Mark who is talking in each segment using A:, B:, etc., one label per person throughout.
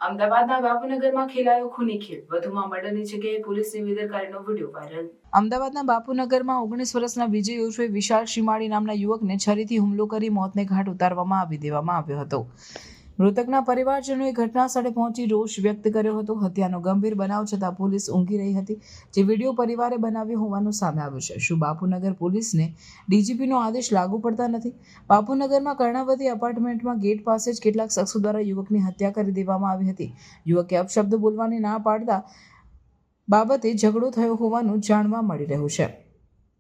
A: અમદાવાદના બાપુનગરમાં ખેલાયો ખૂની ખેલ, વધુમાં મર્ડરની જગ્યાએ પોલીસની બેદરકારીનો વિડીયો વાયરલ। અમદાવાદના બાપુનગરમાં 19 વર્ષના વિજય ઉર્ફે વિશાલ શિમાળી નામના યુવકને છરીથી હુમલો કરી મોતને ઘાટ ઉતારવામાં આવી દેવામાં આવ્યો હતો। મૃતકના પરિવારજનોએ ઘટના સ્થળે પહોંચી રોષ વ્યક્ત કર્યો હતો। હત્યાનો ગંભીર બનાવ છતાં પોલીસ ઊંઘી રહી હતી, જે વિડીયો પરિવારે બનાવ્યો હોવાનું સામે આવ્યું છે। શું બાપુનગર પોલીસને ડીજીપીનો આદેશ લાગુ પડતા નથી? બાપુનગરમાં કર્ણાવતી એપાર્ટમેન્ટમાં ગેટ પાસે જ કેટલાક શખ્સો દ્વારા યુવકની હત્યા કરી દેવામાં આવી હતી। યુવકે અપશબ્દ બોલવાની ના પાડતા બાબતે ઝઘડો થયો હોવાનું જાણવા મળી રહ્યું છે,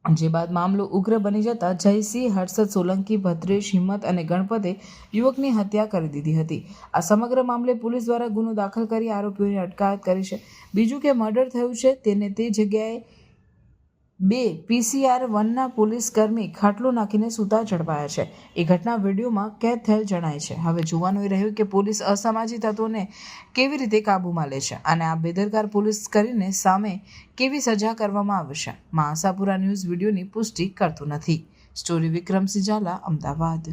A: જે બાદ મામલો ઉગ્ર બની જતા જયસિંહ, હર્ષદ સોલંકી, ભદ્રેશ, હિંમત અને ગણપતે યુવકની હત્યા કરી દીધી હતી। આ સમગ્ર મામલે પોલીસ દ્વારા ગુનો દાખલ કરી આરોપીઓની અટકાયત કરી છે। બીજું કે મર્ડર થયું છે તેને તે જગ્યાએ 2 PCR 1ના પોલીસ કર્મી ખાટલો નાખીને સૂતા ઝડપાયા છે। એ ઘટના વિડીયોમાં કેદ થયેલ જણાય છે। હવે જોવાનું એ રહ્યું કે પોલીસ અસામાજિક તત્વોને કેવી રીતે કાબૂમાં લે છે અને આ બેદરકાર પોલીસ કરીને સામે કેવી સજા કરવામાં આવશે। આશાપુરા ન્યૂઝ વિડીયોની પુષ્ટિ કરતું નથી। સ્ટોરી વિક્રમસિંહ ઝાલા, અમદાવાદ।